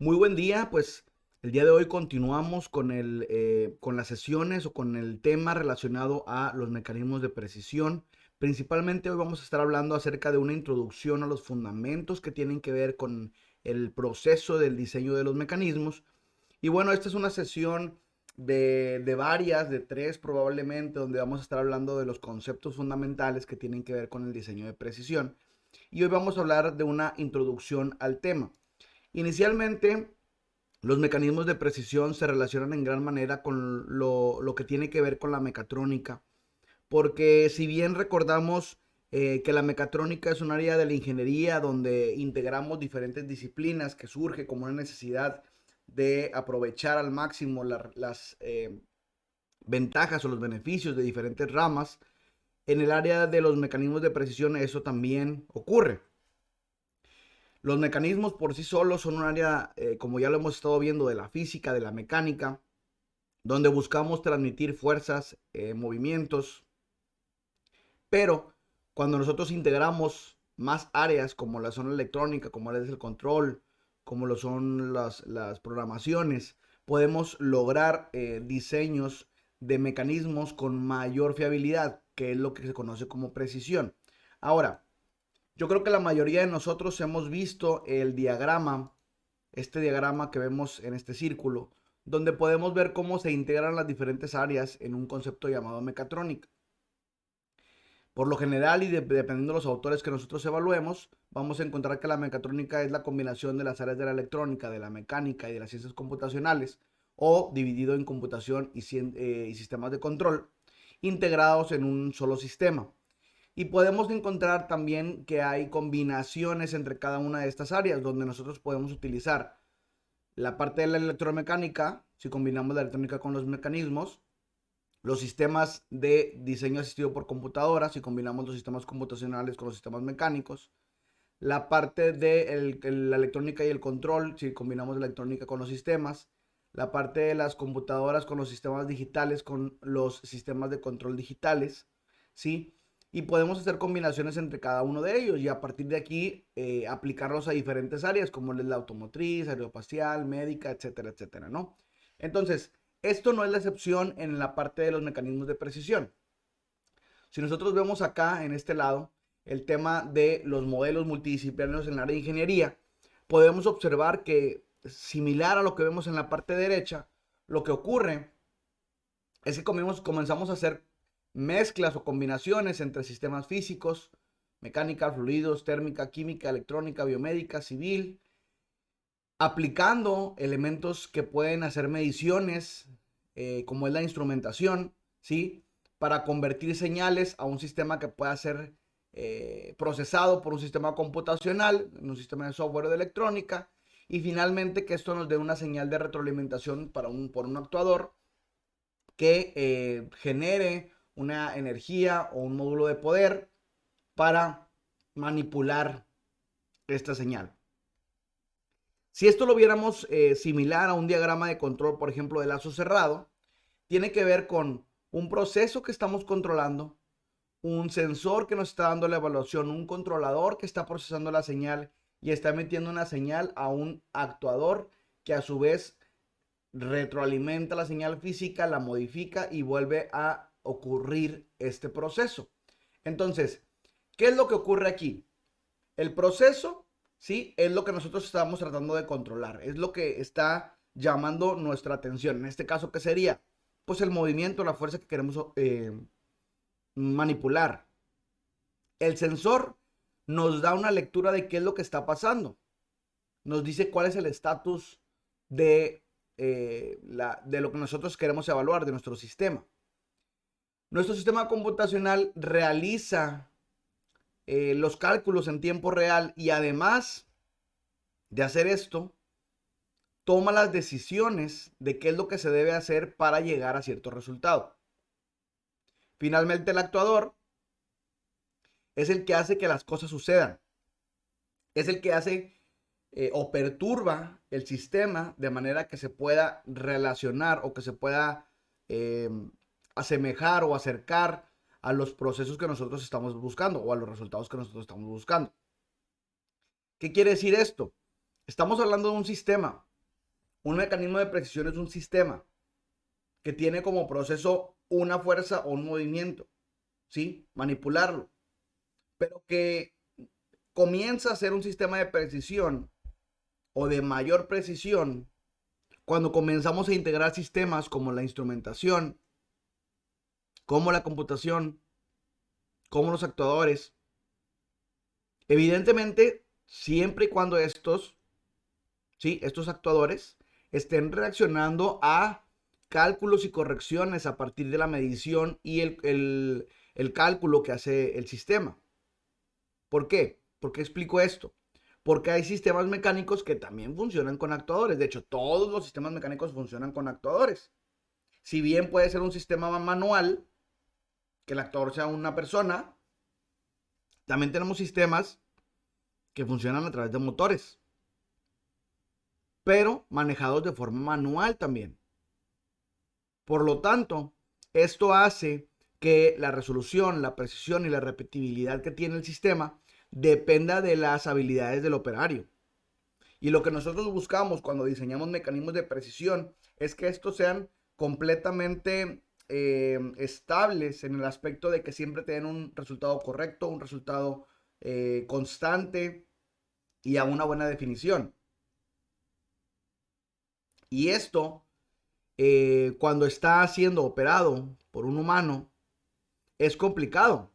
Muy buen día, pues el día de hoy continuamos con con las sesiones o con el tema relacionado a los mecanismos de precisión. Principalmente hoy vamos a estar hablando acerca de una introducción a los fundamentos que tienen que ver con el proceso del diseño de los mecanismos. Y bueno, esta es una sesión de varias, de tres probablemente, donde vamos a estar hablando de los conceptos fundamentales que tienen que ver con el diseño de precisión. Y hoy vamos a hablar de una introducción al tema. Inicialmente, los mecanismos de precisión se relacionan en gran manera con lo que tiene que ver con la mecatrónica, porque si bien recordamos que la mecatrónica es un área de la ingeniería donde integramos diferentes disciplinas que surge como una necesidad de aprovechar al máximo las ventajas o los beneficios de diferentes ramas, en el área de los mecanismos de precisión eso también ocurre. Los mecanismos por sí solos son un área, como ya lo hemos estado viendo, de la física, de la mecánica, donde buscamos transmitir fuerzas, movimientos, pero cuando nosotros integramos más áreas como la zona electrónica, como es el control, como lo son las programaciones, podemos lograr diseños de mecanismos con mayor fiabilidad, que es lo que se conoce como precisión. Ahora, yo creo que la mayoría de nosotros hemos visto el diagrama, este diagrama que vemos en este círculo, donde podemos ver cómo se integran las diferentes áreas en un concepto llamado mecatrónica. Por lo general, y dependiendo de los autores que nosotros evaluemos, vamos a encontrar que la mecatrónica es la combinación de las áreas de la electrónica, de la mecánica y de las ciencias computacionales, o dividido en computación y sistemas de control, integrados en un solo sistema. Y podemos encontrar también que hay combinaciones entre cada una de estas áreas, donde nosotros podemos utilizar la parte de la electromecánica, si combinamos la electrónica con los mecanismos, los sistemas de diseño asistido por computadoras, si combinamos los sistemas computacionales con los sistemas mecánicos, la parte de la electrónica y el control, si combinamos la electrónica con los sistemas, la parte de las computadoras con los sistemas digitales, con los sistemas de control digitales, ¿sí? Y podemos hacer combinaciones entre cada uno de ellos y a partir de aquí aplicarlos a diferentes áreas como la automotriz, aeroespacial, médica, etcétera, etcétera, ¿no? Entonces, esto no es la excepción en la parte de los mecanismos de precisión. Si nosotros vemos acá en este lado el tema de los modelos multidisciplinarios en el área de ingeniería, podemos observar que similar a lo que vemos en la parte derecha, lo que ocurre es que comenzamos a hacer mezclas o combinaciones entre sistemas físicos, mecánica, fluidos, térmica, química, electrónica, biomédica, civil, aplicando elementos que pueden hacer mediciones, como es la instrumentación, ¿sí? Para convertir señales a un sistema que pueda ser procesado por un sistema computacional, en un sistema de software o de electrónica, y finalmente que esto nos dé una señal de retroalimentación por un actuador que genere una energía o un módulo de poder para manipular esta señal. Si esto lo viéramos similar a un diagrama de control, por ejemplo, de lazo cerrado, tiene que ver con un proceso que estamos controlando, un sensor que nos está dando la evaluación, un controlador que está procesando la señal y está metiendo una señal a un actuador que a su vez retroalimenta la señal física, la modifica y vuelve a ocurrir este proceso. Entonces, ¿qué es lo que ocurre aquí? El proceso, sí, es lo que nosotros estamos tratando de controlar, es lo que está llamando nuestra atención. En este caso, ¿qué sería? Pues el movimiento, la fuerza que queremos manipular. El sensor nos da una lectura de qué es lo que está pasando. Nos dice cuál es el estatus de lo que nosotros queremos evaluar de nuestro sistema. Nuestro sistema computacional realiza los cálculos en tiempo real y además de hacer esto, toma las decisiones de qué es lo que se debe hacer para llegar a cierto resultado. Finalmente, el actuador es el que hace que las cosas sucedan. Es el que hace o perturba el sistema de manera que se pueda relacionar o que se pueda eh, asemejar o acercar a los procesos que nosotros estamos buscando o a los resultados que nosotros estamos buscando. ¿Qué quiere decir esto? Estamos hablando de un sistema. Un mecanismo de precisión es un sistema que tiene como proceso una fuerza o un movimiento, ¿sí? Manipularlo, pero que comienza a ser un sistema de precisión o de mayor precisión cuando comenzamos a integrar sistemas como la instrumentación, como la computación, como los actuadores. Evidentemente, siempre y cuando estos, ¿sí? Estos actuadores estén reaccionando a cálculos y correcciones a partir de la medición y el cálculo que hace el sistema. ¿Por qué? ¿Por qué explico esto? Porque hay sistemas mecánicos que también funcionan con actuadores. De hecho, todos los sistemas mecánicos funcionan con actuadores. Si bien puede ser un sistema manual, que el actuador sea una persona, también tenemos sistemas que funcionan a través de motores, pero manejados de forma manual también. Por lo tanto, esto hace que la resolución, la precisión y la repetibilidad que tiene el sistema dependa de las habilidades del operario. Y lo que nosotros buscamos cuando diseñamos mecanismos de precisión es que estos sean completamente estables en el aspecto de que siempre tengan un resultado correcto, un resultado constante y a una buena definición. Y esto, cuando está siendo operado por un humano, es complicado.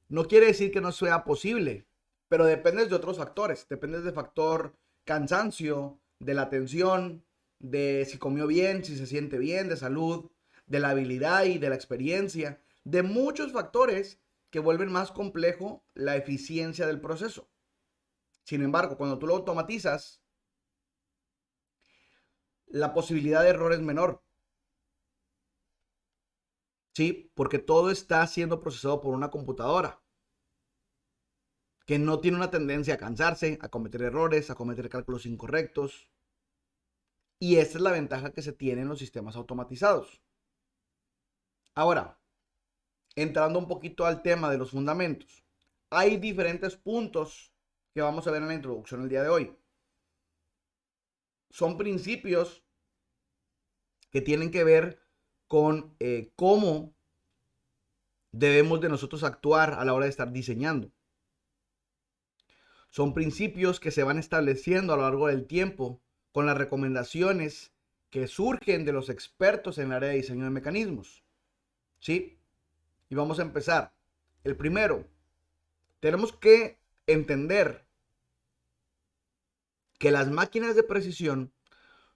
No quiere decir que no sea posible, pero depende de otros factores. Depende del factor cansancio, de la atención, de si comió bien, si se siente bien, de salud, de la habilidad y de la experiencia, de muchos factores que vuelven más complejo la eficiencia del proceso. Sin embargo, cuando tú lo automatizas, la posibilidad de error es menor. ¿Sí? Porque todo está siendo procesado por una computadora que no tiene una tendencia a cansarse, a cometer errores, a cometer cálculos incorrectos. Y esta es la ventaja que se tiene en los sistemas automatizados. Ahora, entrando un poquito al tema de los fundamentos, hay diferentes puntos que vamos a ver en la introducción el día de hoy. Son principios que tienen que ver con cómo debemos de nosotros actuar a la hora de estar diseñando. Son principios que se van estableciendo a lo largo del tiempo con las recomendaciones que surgen de los expertos en el área de diseño de mecanismos. ¿Sí? Y vamos a empezar. El primero, tenemos que entender que las máquinas de precisión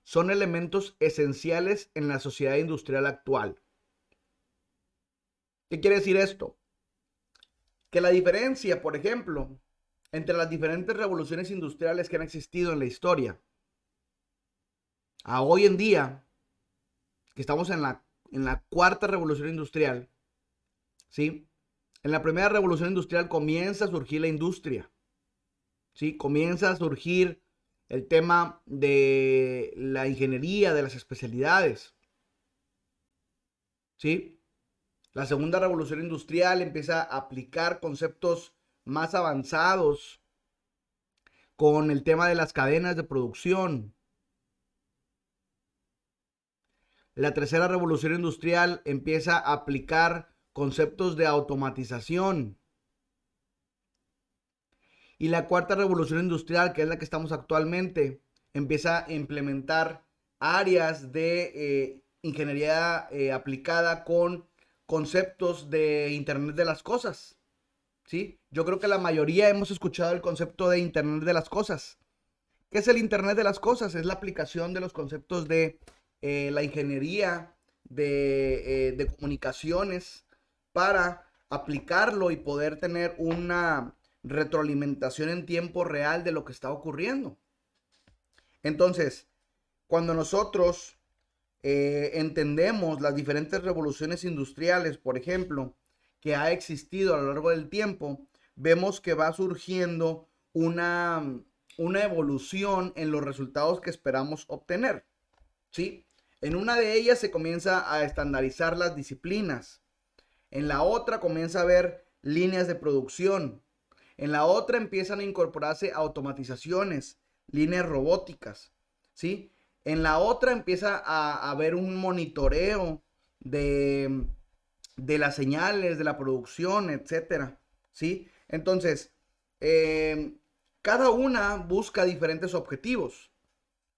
son elementos esenciales en la sociedad industrial actual. ¿Qué quiere decir esto? Que la diferencia, por ejemplo, entre las diferentes revoluciones industriales que han existido en la historia, a hoy en día, que estamos en la cuarta revolución industrial, ¿sí? En la primera revolución industrial comienza a surgir la industria, ¿sí? Comienza a surgir el tema de la ingeniería, de las especialidades, ¿sí? La segunda revolución industrial empieza a aplicar conceptos más avanzados con el tema de las cadenas de producción. La tercera revolución industrial empieza a aplicar conceptos de automatización. Y la cuarta revolución industrial, que es la que estamos actualmente, empieza a implementar áreas de ingeniería aplicada con conceptos de Internet de las cosas. ¿Sí? Yo creo que la mayoría hemos escuchado el concepto de Internet de las cosas. ¿Qué es el Internet de las cosas? Es la aplicación de los conceptos de la ingeniería de comunicaciones para aplicarlo y poder tener una retroalimentación en tiempo real de lo que está ocurriendo. Entonces, cuando nosotros entendemos las diferentes revoluciones industriales, por ejemplo, que ha existido a lo largo del tiempo, vemos que va surgiendo una evolución en los resultados que esperamos obtener, ¿sí? En una de ellas se comienza a estandarizar las disciplinas, en la otra comienza a haber líneas de producción, en la otra empiezan a incorporarse automatizaciones, líneas robóticas, ¿sí? En la otra empieza a haber un monitoreo de, de las señales, de la producción, etcétera, ¿sí? Entonces, eh, cada una busca diferentes objetivos.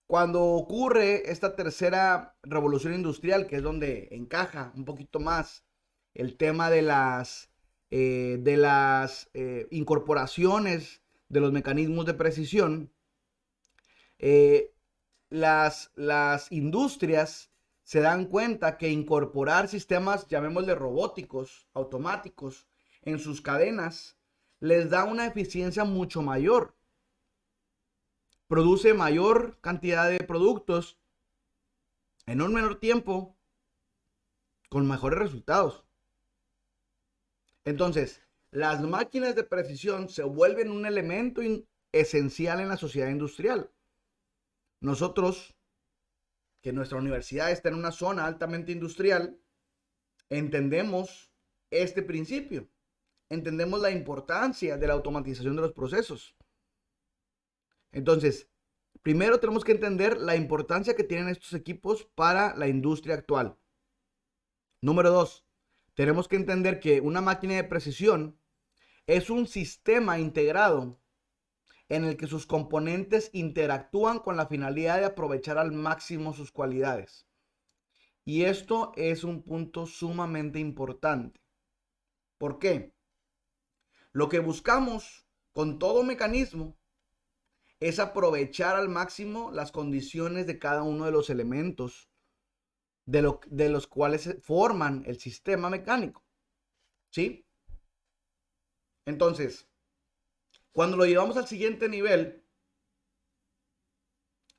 Cuando ocurre esta tercera revolución industrial, que es donde encaja un poquito más el tema de las incorporaciones de los mecanismos de precisión, eh, las industrias se dan cuenta que incorporar sistemas, llamémosle robóticos, automáticos, en sus cadenas, les da una eficiencia mucho mayor. Produce mayor cantidad de productos en un menor tiempo con mejores resultados. Entonces, las máquinas de precisión se vuelven un elemento esencial en la sociedad industrial. Nosotros, que nuestra universidad está en una zona altamente industrial, entendemos este principio. Entendemos la importancia de la automatización de los procesos. Entonces, primero tenemos que entender la importancia que tienen estos equipos para la industria actual. Número 2, tenemos que entender que una máquina de precisión es un sistema integrado en el que sus componentes interactúan con la finalidad de aprovechar al máximo sus cualidades. Y esto es un punto sumamente importante. ¿Por qué? Lo que buscamos con todo mecanismo es aprovechar al máximo las condiciones de cada uno de los elementos de los cuales forman el sistema mecánico. ¿Sí? Entonces, cuando lo llevamos al siguiente nivel,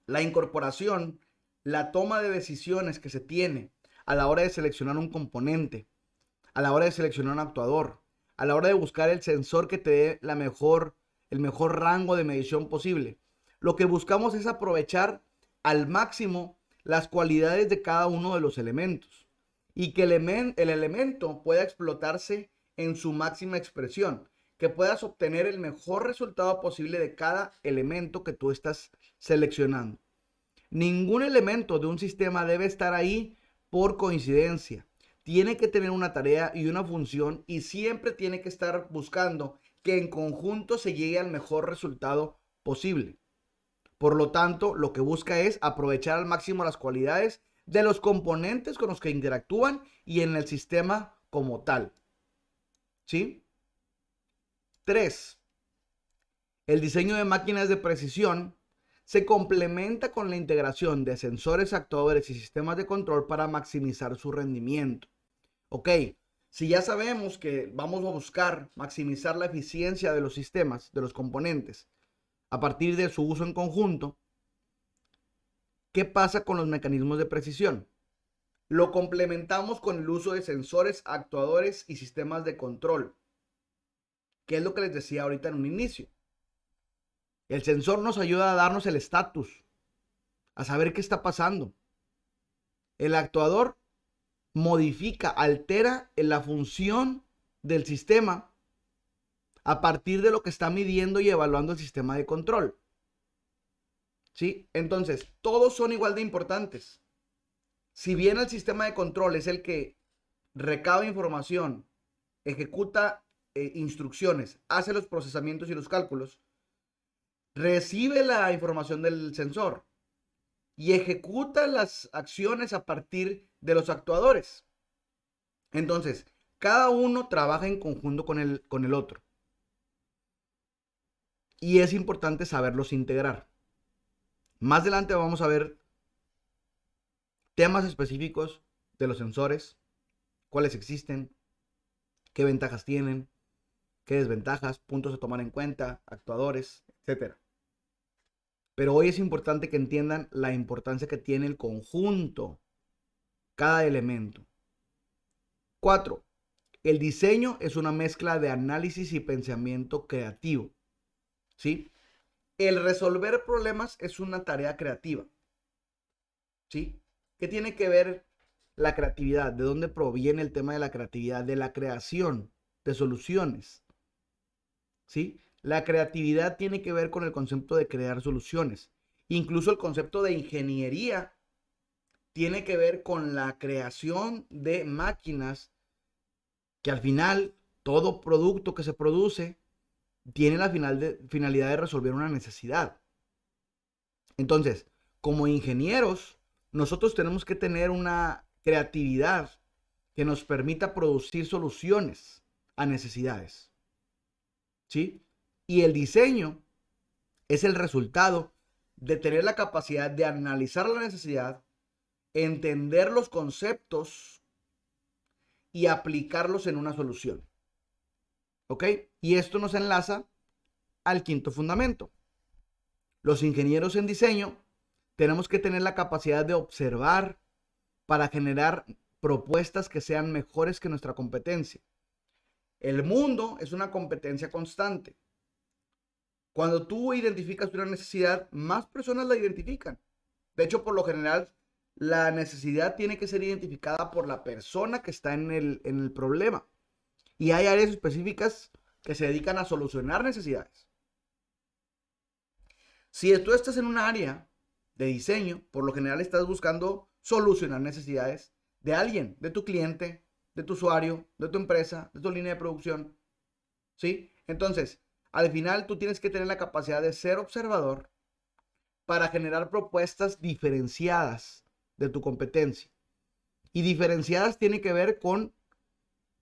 la incorporación, la toma de decisiones que se tiene a la hora de seleccionar un componente, a la hora de seleccionar un actuador, a la hora de buscar el sensor que te dé el mejor rango de medición posible. Lo que buscamos es aprovechar al máximo las cualidades de cada uno de los elementos y que el elemento pueda explotarse en su máxima expresión, que puedas obtener el mejor resultado posible de cada elemento que tú estás seleccionando. Ningún elemento de un sistema debe estar ahí por coincidencia. Tiene que tener una tarea y una función y siempre tiene que estar buscando que en conjunto se llegue al mejor resultado posible. Por lo tanto, lo que busca es aprovechar al máximo las cualidades de los componentes con los que interactúan y en el sistema como tal. ¿Sí? 3. El diseño de máquinas de precisión se complementa con la integración de sensores, actuadores y sistemas de control para maximizar su rendimiento. Ok, si ya sabemos que vamos a buscar maximizar la eficiencia de los sistemas, de los componentes, a partir de su uso en conjunto, ¿qué pasa con los mecanismos de precisión? Lo complementamos con el uso de sensores, actuadores y sistemas de control, que es lo que les decía ahorita en un inicio. El sensor nos ayuda a darnos el estatus, a saber qué está pasando. El actuador modifica, altera la función del sistema a partir de lo que está midiendo y evaluando el sistema de control. ¿Sí? Entonces, todos son igual de importantes. Si bien el sistema de control es el que recaba información, ejecuta instrucciones, hace los procesamientos y los cálculos, recibe la información del sensor y ejecuta las acciones a partir de los actuadores. Entonces, cada uno trabaja en conjunto con el otro. Y es importante saberlos integrar. Más adelante vamos a ver temas específicos de los sensores, cuáles existen, qué ventajas tienen, qué desventajas, puntos a tomar en cuenta, actuadores, etc. Pero hoy es importante que entiendan la importancia que tiene el conjunto, cada elemento. 4. El diseño es una mezcla de análisis y pensamiento creativo. ¿Sí? El resolver problemas es una tarea creativa. ¿Sí? ¿Qué tiene que ver la creatividad? ¿De dónde proviene el tema de la creatividad? De la creación de soluciones. ¿Sí? La creatividad tiene que ver con el concepto de crear soluciones. Incluso el concepto de ingeniería tiene que ver con la creación de máquinas que al final todo producto que se produce tiene la finalidad de resolver una necesidad. Entonces, como ingenieros, nosotros tenemos que tener una creatividad que nos permita producir soluciones a necesidades. ¿Sí? Y el diseño es el resultado de tener la capacidad de analizar la necesidad, entender los conceptos y aplicarlos en una solución. ¿Ok? Y esto nos enlaza al quinto fundamento. Los ingenieros en diseño tenemos que tener la capacidad de observar para generar propuestas que sean mejores que nuestra competencia. El mundo es una competencia constante. Cuando tú identificas una necesidad, más personas la identifican. De hecho, por lo general, la necesidad tiene que ser identificada por la persona que está en el problema. Y hay áreas específicas que se dedican a solucionar necesidades. Si tú estás en un área de diseño, por lo general estás buscando solucionar necesidades de alguien, de tu cliente, de tu usuario, de tu empresa, de tu línea de producción. ¿Sí? Entonces, al final tú tienes que tener la capacidad de ser observador para generar propuestas diferenciadas de tu competencia. Y diferenciadas tiene que ver con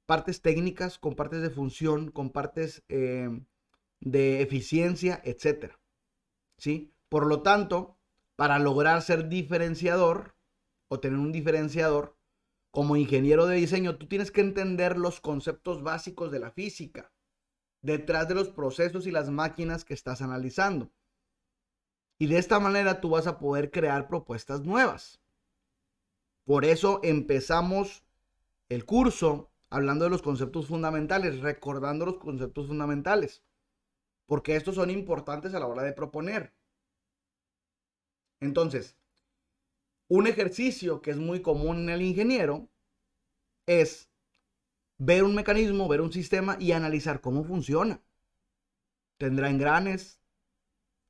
partes técnicas, con partes de función, con partes de eficiencia, etcétera. ¿Sí? Por lo tanto, para lograr ser diferenciador o tener un diferenciador, como ingeniero de diseño, tú tienes que entender los conceptos básicos de la física detrás de los procesos y las máquinas que estás analizando. Y de esta manera tú vas a poder crear propuestas nuevas. Por eso empezamos el curso hablando de los conceptos fundamentales, recordando los conceptos fundamentales, porque estos son importantes a la hora de proponer. Entonces, un ejercicio que es muy común en el ingeniero es ver un mecanismo, ver un sistema y analizar cómo funciona. ¿Tendrá engranes?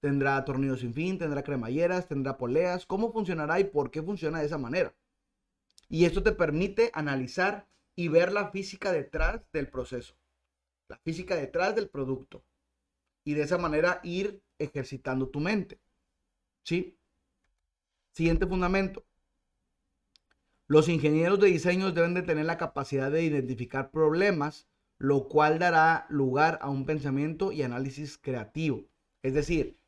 ¿Tendrá tornillos sin fin? ¿Tendrá cremalleras? ¿Tendrá poleas? ¿Cómo funcionará y por qué funciona de esa manera? Y esto te permite analizar y ver la física detrás del proceso, la física detrás del producto. Y de esa manera ir ejercitando tu mente. ¿Sí? Siguiente fundamento. Los ingenieros de diseño deben de tener la capacidad de identificar problemas, lo cual dará lugar a un pensamiento y análisis creativo. Es decir,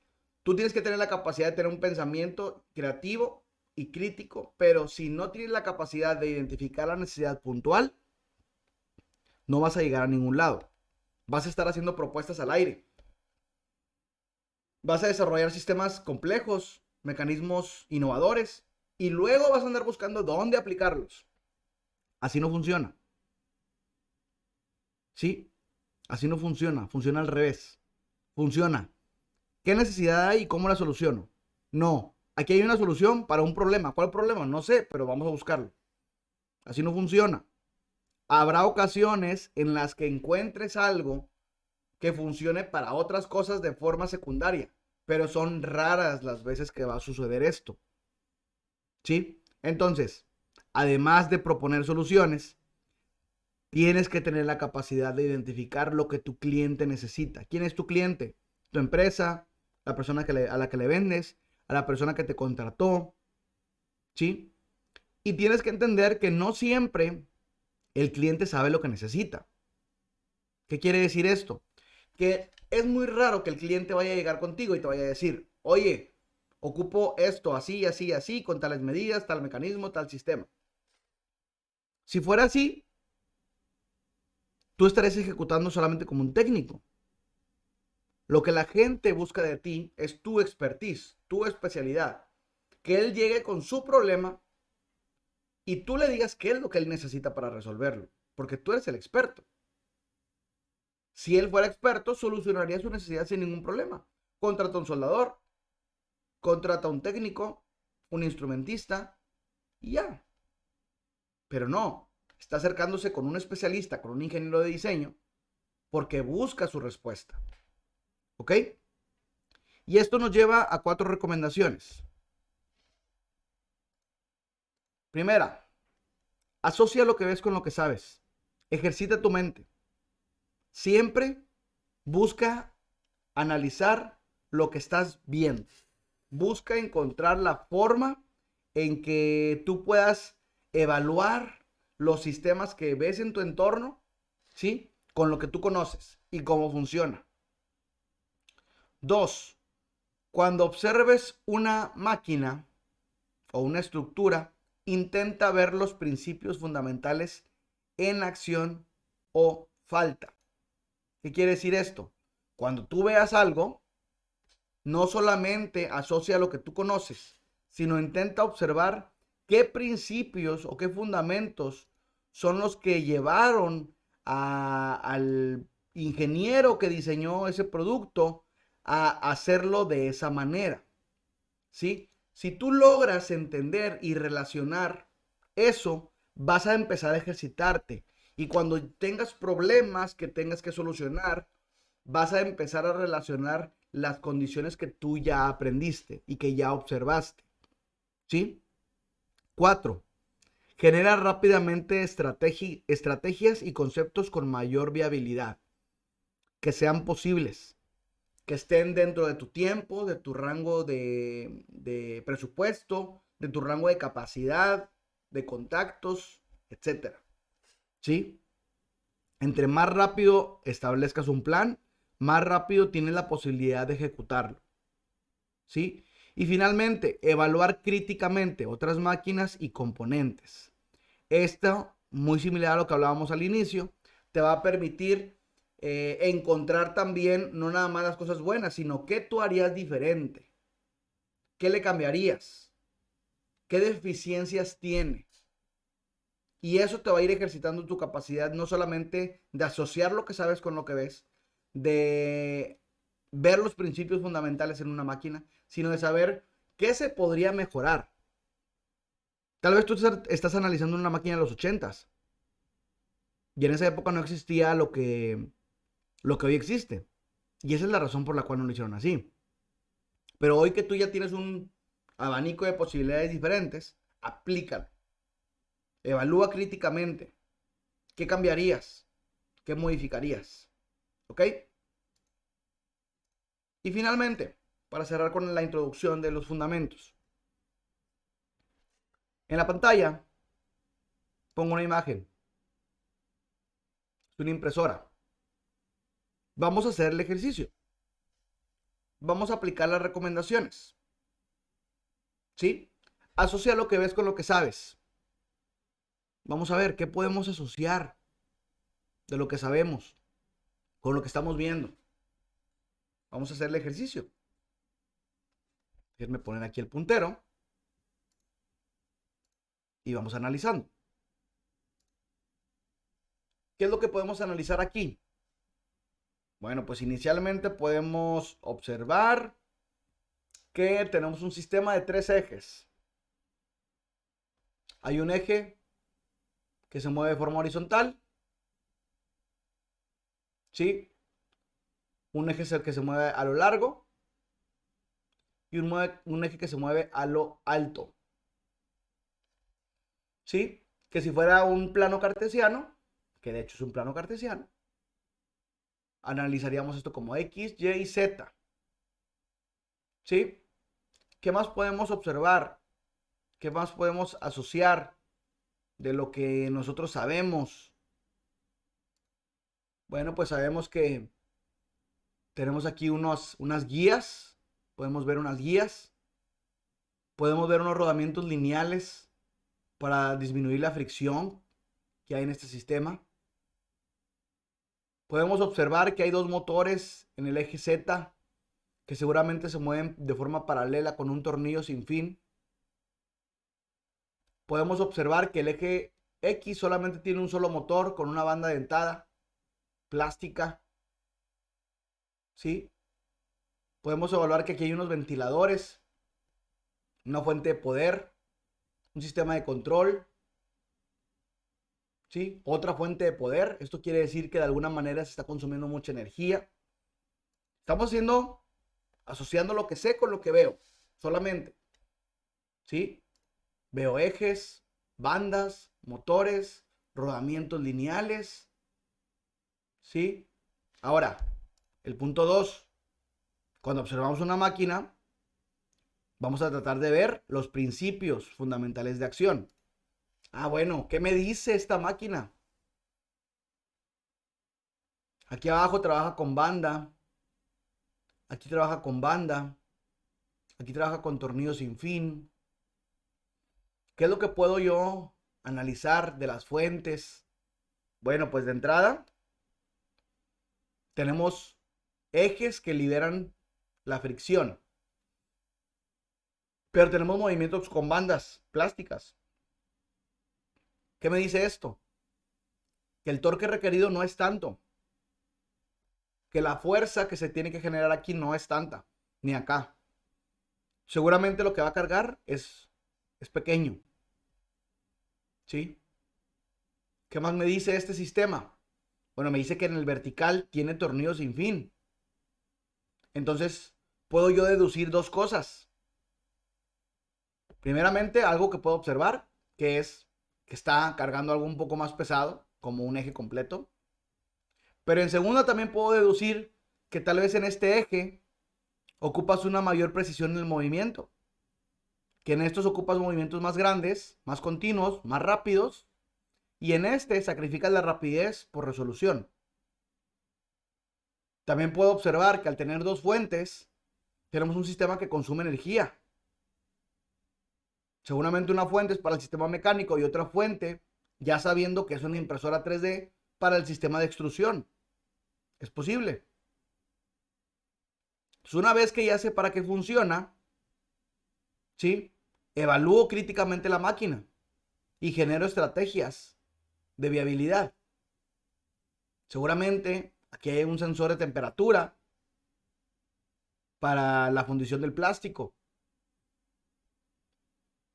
tú tienes que tener la capacidad de tener un pensamiento creativo y crítico, pero si no tienes la capacidad de identificar la necesidad puntual, no vas a llegar a ningún lado. Vas a estar haciendo propuestas al aire. Vas a desarrollar sistemas complejos, mecanismos innovadores, y luego vas a andar buscando dónde aplicarlos. Así no funciona. ¿Sí? Así no funciona. Funciona al revés. Funciona. ¿Qué necesidad hay y cómo la soluciono? No. Aquí hay una solución para un problema. ¿Cuál problema? No sé, pero vamos a buscarlo. Así no funciona. Habrá ocasiones en las que encuentres algo que funcione para otras cosas de forma secundaria, pero son raras las veces que va a suceder esto. ¿Sí? Entonces, además de proponer soluciones, tienes que tener la capacidad de identificar lo que tu cliente necesita. ¿Quién es tu cliente? Tu empresa, la persona a la que le vendes, a la persona que te contrató. ¿Sí? Y tienes que entender que no siempre el cliente sabe lo que necesita. ¿Qué quiere decir esto? Que es muy raro que el cliente vaya a llegar contigo y te vaya a decir, oye, ocupo esto así, así, así, con tales medidas, tal mecanismo, tal sistema. Si fuera así, tú estarías ejecutando solamente como un técnico. Lo que la gente busca de ti es tu expertise, tu especialidad. Que él llegue con su problema y tú le digas qué es lo que él necesita para resolverlo, porque tú eres el experto. Si él fuera experto, solucionaría su necesidad sin ningún problema. Contrata un soldador, contrata un técnico, un instrumentista y ya. Pero no, está acercándose con un especialista, con un ingeniero de diseño, porque busca su respuesta. ¿Ok? Y esto nos lleva a 4 recomendaciones. Primera, asocia lo que ves con lo que sabes. Ejercita tu mente. Siempre busca analizar lo que estás viendo. Busca encontrar la forma en que tú puedas evaluar los sistemas que ves en tu entorno, ¿sí? Con lo que tú conoces y cómo funciona. 2. Cuando observes una máquina o una estructura, intenta ver los principios fundamentales en acción o falta. ¿Qué quiere decir esto? Cuando tú veas algo, no solamente asocia lo que tú conoces, sino intenta observar qué principios o qué fundamentos son los que llevaron al ingeniero que diseñó ese producto a hacerlo de esa manera, ¿sí? Si tú logras entender y relacionar eso, vas a empezar a ejercitarte. Y cuando tengas problemas que tengas que solucionar, vas a empezar a relacionar las condiciones que tú ya aprendiste y que ya observaste. ¿Sí? 4. Genera rápidamente estrategias y conceptos con mayor viabilidad, que sean posibles, que estén dentro de tu tiempo, de tu rango de presupuesto, de tu rango de capacidad, de contactos, etcétera. ¿Sí? Entre más rápido establezcas un plan, más rápido tienes la posibilidad de ejecutarlo. ¿Sí? Y finalmente, evaluar críticamente otras máquinas y componentes. Esto, muy similar a lo que hablábamos al inicio, te va a permitir encontrar también no nada más las cosas buenas, sino qué tú harías diferente, qué le cambiarías, qué deficiencias tiene. Y eso te va a ir ejercitando tu capacidad no solamente de asociar lo que sabes con lo que ves, de ver los principios fundamentales en una máquina, sino de saber qué se podría mejorar. Tal vez tú estás analizando una máquina de los 80s y en esa época no existía lo que hoy existe. Y esa es la razón por la cual no lo hicieron así. Pero hoy que tú ya tienes un abanico de posibilidades diferentes, aplícalo. Evalúa críticamente. ¿Qué cambiarías? ¿Qué modificarías? ¿Ok? Y finalmente, para cerrar con la introducción de los fundamentos. En la pantalla pongo una imagen. Es una impresora. Vamos a hacer el ejercicio. Vamos a aplicar las recomendaciones. ¿Sí? Asocia lo que ves con lo que sabes. Vamos a ver qué podemos asociar de lo que sabemos con lo que estamos viendo. Vamos a hacer el ejercicio. Déjenme poner aquí el puntero y vamos analizando. ¿Qué es lo que podemos analizar aquí? Bueno, pues inicialmente podemos observar que tenemos un sistema de 3 ejes. Hay un eje que se mueve de forma horizontal, ¿sí? Un eje es el que se mueve a lo largo y un eje que se mueve a lo alto, ¿sí? Que si fuera un plano cartesiano, que de hecho es un plano cartesiano, analizaríamos esto como X, Y y Z, ¿sí? ¿Qué más podemos observar? ¿Qué más podemos asociar de lo que nosotros sabemos? Bueno, pues sabemos que tenemos aquí unas guías. Podemos ver unas guías. Podemos ver unos rodamientos lineales para disminuir la fricción que hay en este sistema. Podemos observar que hay 2 motores en el eje Z que seguramente se mueven de forma paralela con un tornillo sin fin. Podemos observar que el eje X solamente tiene un solo motor con una banda dentada plástica, ¿sí? Podemos evaluar que aquí hay unos ventiladores, una fuente de poder, un sistema de control, ¿sí? Otra fuente de poder. Esto quiere decir que de alguna manera se está consumiendo mucha energía. Estamos haciendo asociando lo que sé con lo que veo, solamente, ¿sí? Veo ejes, bandas, motores, rodamientos lineales, ¿sí? Ahora, el punto 2, cuando observamos una máquina, vamos a tratar de ver los principios fundamentales de acción. Ah, bueno, ¿qué me dice esta máquina? Aquí abajo trabaja con banda, aquí trabaja con banda, aquí trabaja con tornillos sin fin. ¿Qué es lo que puedo yo analizar de las fuentes? Bueno, pues de entrada tenemos ejes que lideran la fricción, pero tenemos movimientos con bandas plásticas. ¿Qué me dice esto? Que el torque requerido no es tanto, que la fuerza que se tiene que generar aquí no es tanta, ni acá. Seguramente lo que va a cargar es pequeño, ¿sí? ¿Qué más me dice este sistema? Bueno, me dice que en el vertical tiene tornillos sin fin. Entonces, puedo yo deducir dos cosas. Primeramente, algo que puedo observar, que es que está cargando algo un poco más pesado, como un eje completo. Pero en segunda también puedo deducir que tal vez en este eje ocupas una mayor precisión en el movimiento. Que en estos ocupas movimientos más grandes, más continuos, más rápidos. Y en este sacrificas la rapidez por resolución. También puedo observar que al tener dos fuentes, tenemos un sistema que consume energía. Seguramente una fuente es para el sistema mecánico y otra fuente, ya sabiendo que es una impresora 3D, para el sistema de extrusión. Es posible. Entonces, una vez que ya sé para qué funciona, ¿sí? Evalúo críticamente la máquina y genero estrategias de viabilidad. Seguramente aquí hay un sensor de temperatura para la fundición del plástico.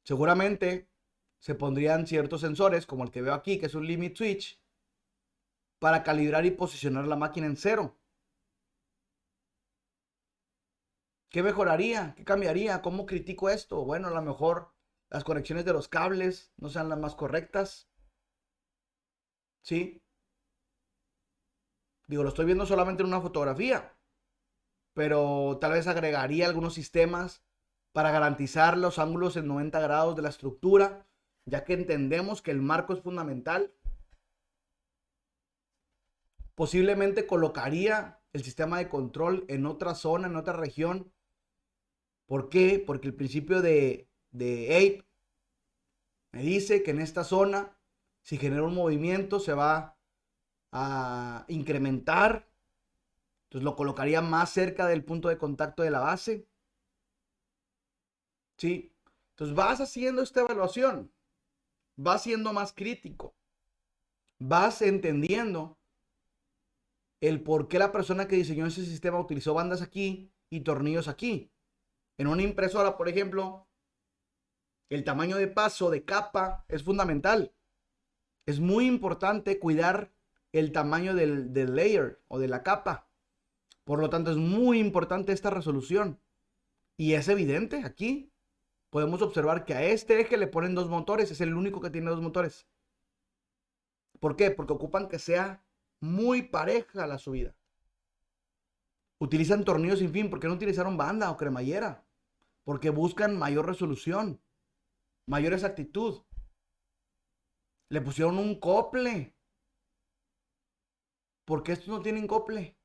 Seguramente se pondrían ciertos sensores, como el que veo aquí, que es un limit switch, para calibrar y posicionar la máquina en cero. ¿Qué mejoraría? ¿Qué cambiaría? ¿Cómo critico esto? Bueno, a lo mejor las conexiones de los cables no sean las más correctas. ¿Sí? Digo, lo estoy viendo solamente en una fotografía, pero tal vez agregaría algunos sistemas para garantizar los ángulos en 90 grados de la estructura, ya que entendemos que el marco es fundamental. Posiblemente colocaría el sistema de control en otra zona, en otra región. ¿Por qué? Porque el principio de Ape me dice que en esta zona, si genera un movimiento, se va a incrementar. Entonces lo colocaría más cerca del punto de contacto de la base. ¿Sí? Entonces vas haciendo esta evaluación. Vas siendo más crítico. Vas entendiendo el por qué la persona que diseñó ese sistema utilizó bandas aquí y tornillos aquí. En una impresora, por ejemplo, el tamaño de paso, de capa, es fundamental. Es muy importante cuidar el tamaño del layer o de la capa. Por lo tanto, es muy importante esta resolución. Y es evidente aquí. Podemos observar que a este eje le ponen dos motores. Es el único que tiene dos motores. ¿Por qué? Porque ocupan que sea muy pareja la subida. Utilizan tornillos sin fin. ¿Por qué no utilizaron banda o cremallera? Porque buscan mayor resolución, mayor exactitud. Le pusieron un cople. ¿Por qué estos no tienen cople?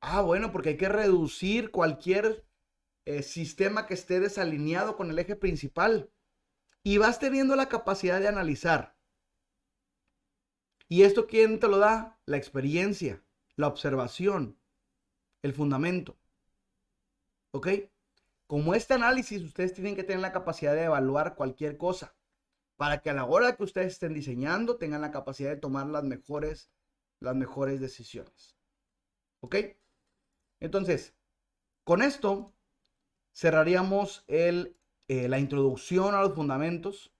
Ah, bueno, porque hay que reducir cualquier sistema que esté desalineado con el eje principal. Y vas teniendo la capacidad de analizar. ¿Y esto quién te lo da? La experiencia, la observación, el fundamento. ¿Ok? Como este análisis, ustedes tienen que tener la capacidad de evaluar cualquier cosa para que a la hora que ustedes estén diseñando tengan la capacidad de tomar las mejores decisiones. ¿Ok? Entonces, con esto cerraríamos la introducción a los fundamentos.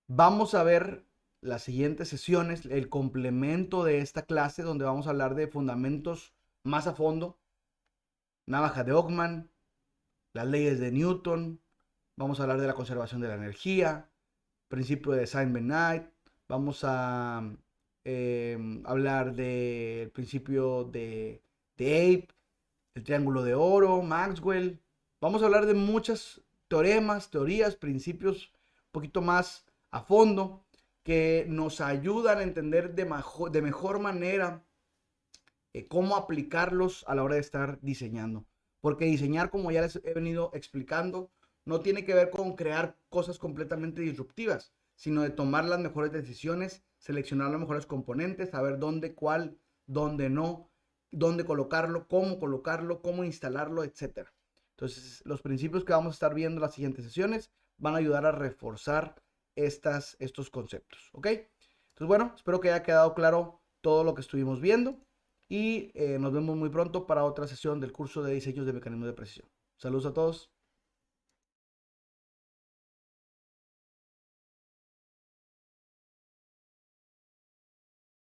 Vamos a ver las siguientes sesiones, el complemento de esta clase donde vamos a hablar de fundamentos más a fondo. navaja de Ockman, las leyes de Newton, vamos a hablar de la conservación de la energía, principio de Saint-Bernard, vamos a hablar del principio de Ape, el triángulo de oro, Maxwell. Vamos a hablar de muchos teoremas, teorías, principios un poquito más a fondo que nos ayudan a entender de mejor manera cómo aplicarlos a la hora de estar diseñando. Porque diseñar, como ya les he venido explicando, no tiene que ver con crear cosas completamente disruptivas, sino de tomar las mejores decisiones, seleccionar los mejores componentes, saber dónde, cuál, dónde no, dónde colocarlo, cómo instalarlo, etcétera. Entonces, los principios que vamos a estar viendo en las siguientes sesiones van a ayudar a reforzar estos conceptos, ¿ok? Entonces, bueno, espero que haya quedado claro todo lo que estuvimos viendo y nos vemos muy pronto para otra sesión del curso de diseños de mecanismos de precisión. Saludos a todos.